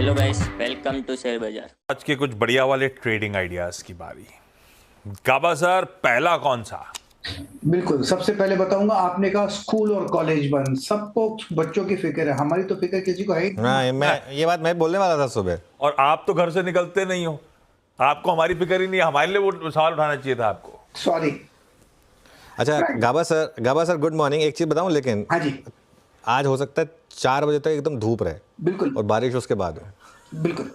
Hello guys, welcome to share बाजार। आज के कुछ बढ़िया वाले ट्रेडिंग आइडियाज की बारी। गाबा सर, पहला कौन सा? बिल्कुल, सबसे पहले बताऊंगा, आपने कहा स्कूल और कॉलेज बंद, सबको बच्चों की फिक्र है, हमारी तो फिक्र किसी को है ही नहीं। हाँ, मैं ये बात मैं बोलने वाला था सुबह। और आप तो घर से निकलते नहीं हो, आपको हमारी फिक्र ही नहीं है। हमारे लिए वो सवाल उठाना चाहिए था आपको। सॉरी। अच्छा गाबा सर गुड मॉर्निंग। एक चीज बताऊं, लेकिन हाँ जी, आज हो सकता है 4 बजे तक एकदम धूप रहे बिल्कुल और बारिश उसके बाद हो। बिल्कुल।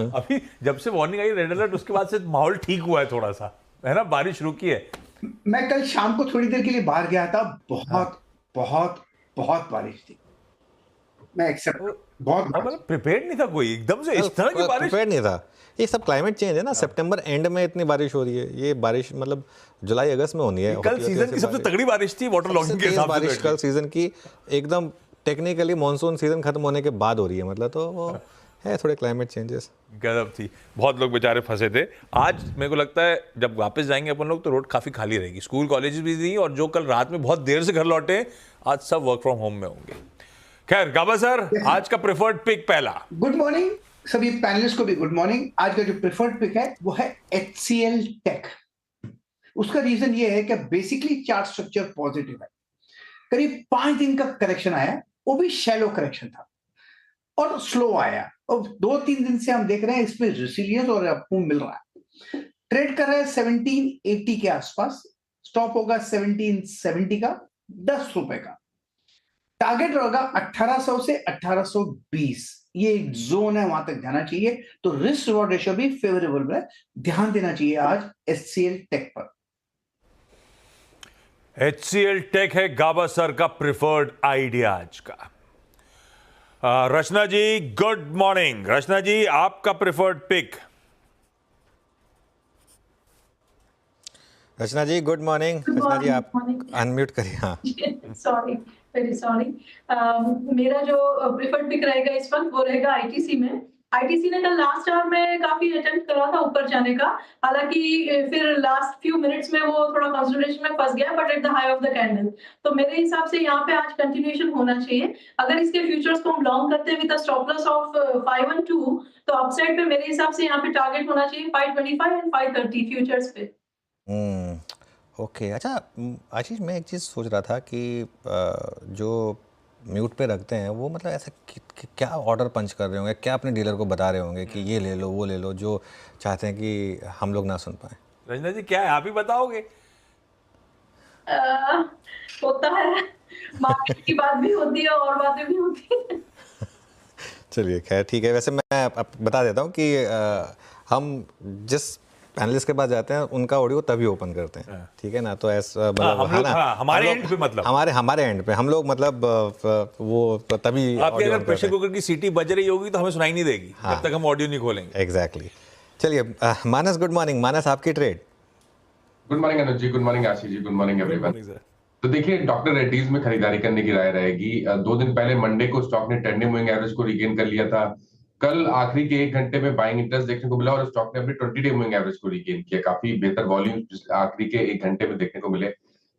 अभी जब से वार्निंग आई रेड अलर्ट, उसके बाद से माहौल ठीक हुआ है थोड़ा सा, है ना, बारिश रुकी है। मैं कल शाम को थोड़ी देर के लिए बाहर गया था, बहुत बहुत बहुत बारिश थी। मैं एक्सेप्ट, बहुत और बारिश। मतलब प्रिपेयर्ड नहीं था कोई, एकदम से इस तरह की बारिश। प्रिपेयर नहीं था। ये सब क्लाइमेट चेंज है ना। सितंबर एंड में इतनी बारिश हो रही है। ये बारिश मतलब जुलाई अगस्त में होनी है। कल सीजन की सबसे तगड़ी बारिश थी वाटर लॉगिंग के हिसाब से। बारिश कल सीजन की एकदम टेक्निकली मॉनसून सीजन खत्म होने के बाद हो रही है, मतलब तो वो है थोड़े क्लाइमेट चेंजेस। गजब थी। बहुत लोग बेचारे फंसे थे। आज मेरे को लगता है जब वापस जाएंगे अपन लोग तो रोड काफी खाली रहेगी। स्कूल कॉलेज भी नहीं, और जो कल रात में बहुत देर से घर लौटे आज सब वर्क फ्रॉम होम में होंगे। खैर गाबा सर, आज का प्रेफर्ड पिक पहला। गुड मॉर्निंग सभी पैनलिस्ट को भी गुड मॉर्निंग। आज का जो प्रेफर्ड पिक है वो है HCL टेक। उसका रीजन ये है कि बेसिकली चार्ट स्ट्रक्चर पॉजिटिव है। करीब 5 दिन का करेक्शन आया, वो भी शैलो करेक्शन था और स्लो आया, और 2-3 दिन से हम देख रहे हैं इसमें रेसिलियंस और अपमूव मिल रहा है। ट्रेड कर रहा है 1780 के आसपास, स्टॉप होगा 1770 का, 10 रुपए का। टारगेट रहेगा 1800 से 1820, ये एक जोन है, वहां तक जाना चाहिए। तो रिस्क रिवॉर्ड रेशियो भी फेवरेबल है, ध्यान देना चाहिए आज HCL टेक पर। HCL टेक है गाबा सर का प्रिफर्ड आइडिया आज का। रचना जी गुड मॉर्निंग। रचना जी, आपका प्रिफर्ड पिक। रचना जी गुड मॉर्निंग। रचना जी आप अनम्यूट करिए। हाँ सॉरी, वेरी सॉरी। मेरा जो प्रेफर्ड पिक रहेगा इस वक्त वो रहेगा आईटीसी में। आईटीसी ने कल लास्ट आवर में काफी अटेम्प्ट करा था ऊपर जाने का, हालांकि फिर लास्ट फ्यू मिनट्स में वो थोड़ा कंसोलिडेशन में फंस गया, but at the high of the candle. तो मेरे हिसाब से यहाँ पे आज कंटिन्यूएशन होना चाहिए। अगर इसके फ्यूचर्स को हम लॉन्ग करते हैं विद स्टॉप लॉस ऑफ 512, तो अपसाइड पे मेरे हिसाब से यहाँ पे टारगेट होना चाहिए 525 एंड 530 फ्यूचर्स पे। ओके। अच्छा आशीष, मैं एक चीज़ सोच रहा था कि जो म्यूट पे रखते हैं वो मतलब ऐसा क्या ऑर्डर पंच कर रहे होंगे, क्या अपने डीलर को बता रहे होंगे कि ये ले लो वो ले लो, जो चाहते हैं कि हम लोग ना सुन पाए। रचना जी क्या है, आप ही बताओगे? होता है, मार्केट की बात भी होती है और बातें भी होती है। चलिए खैर ठीक है। वैसे मैं बता देता हूँ कि हम जिस पैनलिस्ट के पास जाते हैं उनका ऑडियो तभी ओपन करते हैं, ठीक है ना। तो ऐसा मतलब हमारे एंड पे, मतलब हमारे एंड पे हम लोग मतलब वो तभी आपके अगर प्रेशर कुकर की सीटी बज रही होगी तो हमें सुनाई नहीं देगी जब तक हम ऑडियो नहीं खोलेंगे। एग्जैक्टली। चलिए मानस गुड मॉर्निंग। मानस आपकी trade. Good morning Anuj ji, good morning Ashish ji, good morning everyone. तो देखिए, डॉक्टर रेड्डीज में खरीदारी करने की राय रहेगी। 2 दिन पहले मंडे को स्टॉक ने ट्रेंडिंग मूविंग एवरेज को रिगेन कर लिया था। कल आखिरी के 1 घंटे में बाइंग इंटरेस्ट देखने को मिला और स्टॉक ने अपनी 20 डे मूविंग एवरेज को रिगेन किया। काफी बेहतर वॉल्यूम आखिरी के 1 घंटे में देखने को मिले।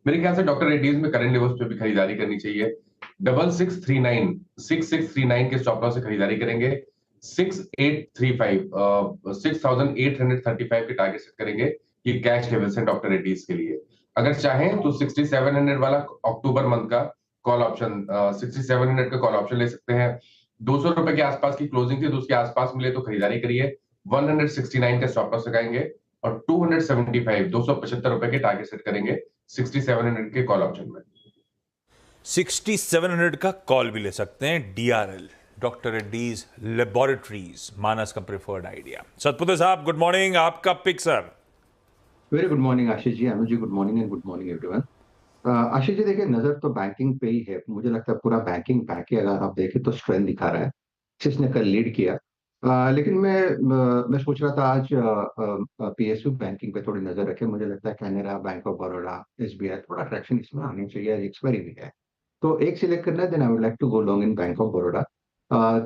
मेरे ख्याल से डॉक्टर रेड्डीज में करंट लेवल्स पे भी खरीदारी करनी चाहिए। 6639 के स्टॉप लॉस से खरीदारी करेंगे। 6835 6835 के टारगेट सेट करेंगे। ये कैश लेवल्स हैं डॉक्टर रेड्डीज के लिए। अगर चाहें तो 6700 वाला अक्टूबर मंथ का कॉल ऑप्शन, 6700 का कॉल ऑप्शन ले सकते हैं। 200 रुपए के आसपास की क्लोजिंग थी, तो उसके आसपास मिले तो खरीदारी करिए। 169 का स्टॉप लॉस लगाएंगे और 275 रुपए के टारगेट सेट करेंगे 6700 के कॉल ऑप्शन में। 6700 का कॉल भी ले सकते हैं। DRL, doctor Reddy's laboratories, Manas का प्रेफर्ड आइडिया। सतपुते साहब गुड मॉर्निंग, आपका pick sir. Very good morning Ashish ji, Anuj ji good morning and good morning everyone. Ashish ji देखिए, नजर तो बैंकिंग पे ही है। मुझे लगता है पूरा बैंकिंग पैक ही अगर आप देखें तो स्ट्रेंथ दिखा रहा है, जिसने कल लीड किया। लेकिन मैं सोच रहा था आज PSU बैंकिंग पे थोड़ी नजर रखें। मुझे लगता है Canara bank of Baroda, SBI, थोड़ा ट्रैक्शन इसमें आनी चाहिए। एक्सपायरी भी है तो एक सिलेक्ट करना है, then I would like to go long in bank of Baroda.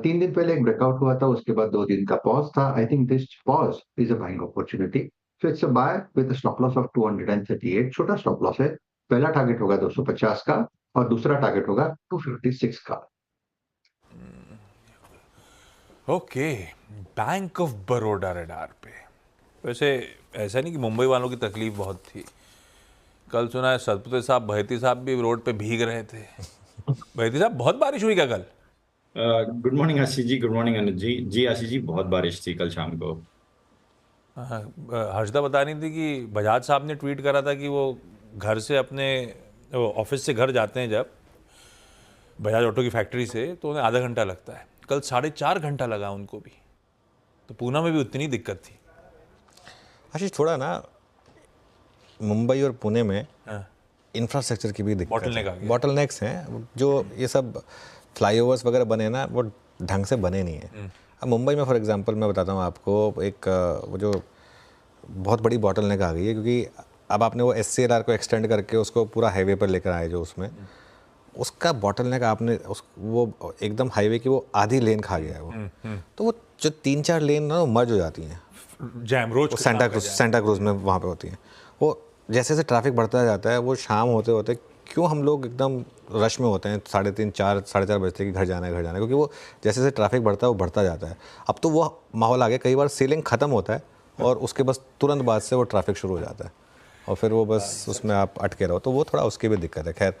3 दिन पहले एक ब्रेकआउट हुआ था, उसके बाद 2 दिन का पॉज था। I think this pause is a buying opportunity. So it's a buy with a stop loss of 238। छोटा स्टॉप लॉस है। पहला टारगेट होगा 250 का और दूसरा टारगेट होगा 256 का। Okay, bank of Baroda radar पे। वैसे ऐसा नहीं कि मुंबई वालों की तकलीफ बहुत थी। कल सुना है सतपुते साहब, बहती साहब भी रोड पे भीग रहे थे। बहती साहब, बहुत बारिश हुई क्या कल? Good morning Ashish ji, good morning Anuj जी। जी आशीष जी, बहुत बारिश थी कल शाम को। हाँ, हर्षदा बता रही थी कि बजाज साहब ने ट्वीट करा था कि वो घर से अपने ऑफिस से घर जाते हैं जब बजाज ऑटो की फैक्ट्री से, तो उन्हें आधा घंटा लगता है। कल 4.5 घंटा लगा उनको भी। तो पूना में भी उतनी दिक्कत थी। आशीष, थोड़ा ना मुंबई और पुणे में हाँ, इंफ्रास्ट्रक्चर की भी दिक्कत Bottleneck आ है। गया। बॉटलनेक्स हैं, जो ये सब फ्लाईओवर्स वगैरह बने ना, वो ढंग से बने नहीं है। अब मुंबई में फॉर एग्जांपल मैं बताता हूँ आपको, एक वो जो बहुत बड़ी बॉटलनेक आ गई है, क्योंकि अब आपने वो SCLR को एक्सटेंड करके उसको पूरा हाईवे पर लेकर आए, जो उसमें उसका बॉटलनेक आपने वो एकदम हाईवे की वो आधी लेन खा गया है वो। तो वो जो 3-4 लेन ना वो मर्ज हो जाती हैं, जैम रोज वो सेंटा क्रूज में वहाँ पे होती हैं। वो जैसे जैसे ट्रैफिक बढ़ता जाता है, वो शाम होते होते क्यों हम लोग एकदम रश में होते हैं, 3:30, 4, 4:30 बजते कि घर जाना है, क्योंकि वो जैसे जैसे ट्रैफिक बढ़ता है वो बढ़ता जाता है। अब तो वो माहौल आ गया, कई बार सीलिंग ख़त्म होता है और उसके बस तुरंत बाद से वो ट्रैफिक शुरू हो जाता है और फिर वो बस उसमें आप अटके रहो, तो वो थोड़ा उसकी भी दिक्कत है। खैर,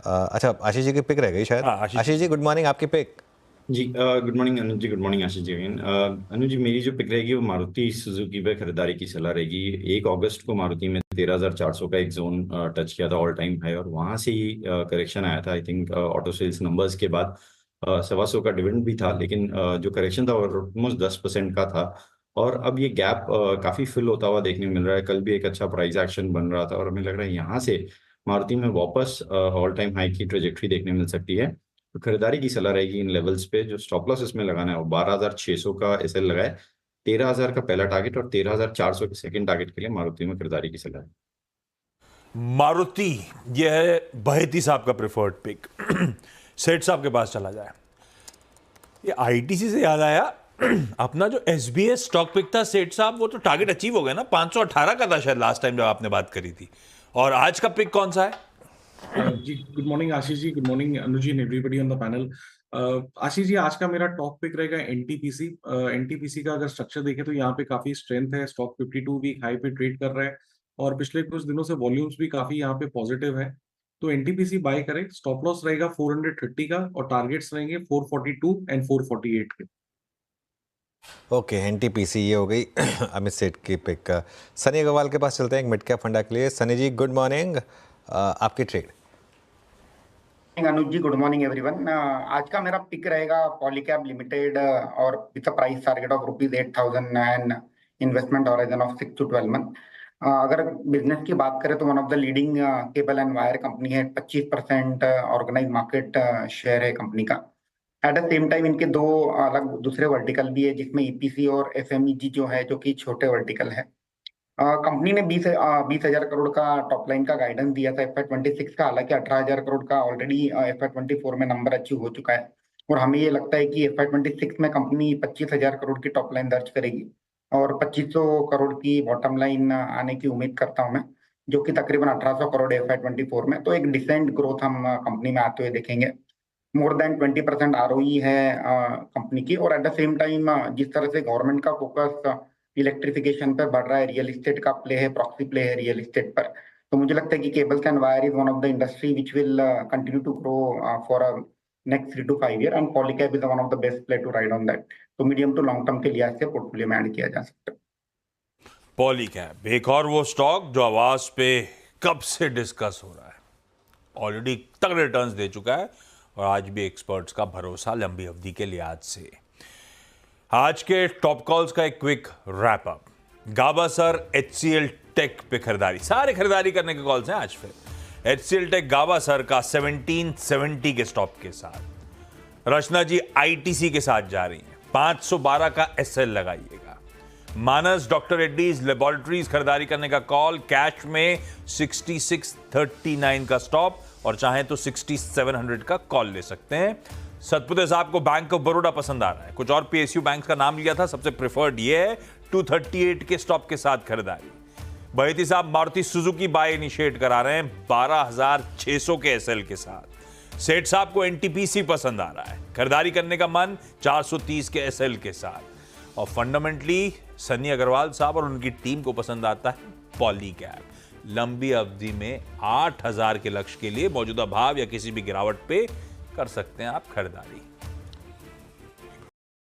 अच्छा, आशीष जी की पिक रह गई शायद। हाँ, आशीष जी, गुड मॉर्निंग, आपकी पिक। जी good morning Anuj ji, good morning Ashish ji. Anuj जी, मेरी जो पिक रहेगी वो मारुति सुजुकी पे खरीदारी की सलाह रहेगी। 1 अगस्त को मारुति में 13,400 का एक जोन टच किया था, ऑल टाइम हाई, और वहां से ही करेक्शन आया था। I think auto sales numbers के बाद 125 का डिविडेंड भी था, लेकिन जो करेक्शन था वो ऑलमोस्ट 10% का था। और अब ये गैप काफी फिल होता हुआ देखने को मिल रहा है। कल भी एक अच्छा प्राइस एक्शन बन रहा था और हमें लग रहा है यहाँ से मारुति में वापस ऑल टाइम हाई की ट्रेजेक्ट्री देखने मिल सकती है। तो खरीदारी की सलाह रहेगी इन लेवल्स पे। जो स्टॉप लॉस इसमें लगाना है वो 12,600 का SL लगाए, 13,000 का पहला टारगेट और 13,400 के सेकंड टारगेट के लिए मारुति में खरीदारी की सलाह है। मारुति, यह है बहेती साहब का प्रेफर्ड पिक। सेठ साहब के पास चला जाए। ये ITC से याद आया, अपना जो SBS स्टॉक पिक था सेठ साहब, वो तो टारगेट अचीव हो गया ना। 518 का था शायद लास्ट टाइम जब आपने बात करी थी। और आज का पिक कौन सा है? जी good morning Ashish ji, good morning Anuj ji and everybody on the panel. Ashish ji, आज का मेरा टॉप पिक रहेगा NTPC। NTPC का अगर स्ट्रक्चर देखें तो यहाँ पे काफी स्ट्रेंथ है। स्टॉक 52 वीक हाई पे ट्रेड कर रहा है और पिछले कुछ दिनों से वॉल्यूम्स भी काफी यहाँ पे पॉजिटिव है, तो NTPC बाय करें। स्टॉप लॉस रहेगा 430 का और टारगेट्स रहेंगे 442 एंड 448 के। ओके, NTPC ये हो गई अमित सेठ की पिक। सनी अग्रवाल के पास चलते हैं एक मिड कैप फंडा के लिए। सनी जी, गुड मॉर्निंग, आपकी ट्रेड। अनुज जी, गुड मॉर्निंग एवरीवन। आज का मेरा पिक रहेगा पॉलीकैब लिमिटेड और with a price target of ₹8,000 and investment horizon of 6 to 12 month. अगर बिजनेस की बात करें तो one of the leading cable and wire company है। 25% ऑर्गेनाइज मार्केट शेयर है कंपनी का। एट द सेम टाइम इनके 2 अलग दूसरे वर्टिकल भी है, जिसमें EPC और FMEG जो है, जो कि छोटे वर्टिकल है। कंपनी ने 20,000 करोड़ का टॉप लाइन का गाइडेंस दिया था FY26 का। हालांकि 18,000 करोड़ का ऑलरेडी FY24 में नंबर अचीव हो चुका है और हमें ये लगता है कि FY26 में कंपनी 25,000 करोड़ की टॉप लाइन दर्ज करेगी और 2,500 करोड़ की बॉटम लाइन आने की उम्मीद करता हूं मैं, जो कि तकरीबन 1,800 करोड़ FY24 में। तो एक डिसेंट ग्रोथ हम कंपनी में आते हुए देखेंगे। मोर देन 20% ROE है कंपनी की। और एट द सेम टाइम जिस तरह से गवर्नमेंट का फोकस इलेक्ट्रिफिकेशन पर बढ़ रहा है, रियल एस्टेट का प्ले है, प्रॉक्सी प्ले है रियल एस्टेट पर, तो मुझे लगता है कि cables and wire is one of the industry which will continue to grow for next 3 to 5 year and Polycab is one of the best play to ride on that. तो medium to long term के लिहाज से portfolio में add किया जा सकता है। पॉलीकैब एक और वो स्टॉक जो आवाज पे कब से डिस्कस हो रहा है, ऑलरेडी तगड़े रिटर्न्स दे चुका है और आज भी एक्सपर्ट्स का भरोसा लंबी अवधि के लिहाज से। आज के टॉप कॉल्स का एक क्विक रैप अप। गाबा सर HCL टेक पे खरीदारी, सारे खरीदारी करने के कॉल्स हैं आज। फिर HCL टेक गाबा सर का 1770 के स्टॉप के साथ। रचना जी ITC के साथ जा रही हैं, 512 का SL लगाइएगा। मानस डॉक्टर रेड्डीज लेबोरेटरीज खरीदारी करने का कॉल, कैश में 6639 का स्टॉप और चाहें तो 6700 का कॉल ले सकते हैं। सतपुते साहब को बैंक ऑफ बड़ौदा पसंद आ रहा है, कुछ और PSU बैंक्स का नाम लिया था, सबसे प्रेफर्ड ये है। 238 के स्टॉप के साथ खरीदारी। बहेती साहब मारुति सुजुकी बाय इनिशिएट करा रहे हैं 12,600 के SL के साथ। सेठ साहब को एनटीपीसी पसंद आ रहा है, खरीदारी करने का मन 430 के एसएल के साथ, और फंडामेंटली सन्नी अग्रवाल साहब और उनकी टीम को पसंद आता है पॉलीकैब। लंबी अवधि में 8000 के लक्ष्य के लिए मौजूदा भाव या किसी भी गिरावट पे कर सकते हैं आप खरीदारी।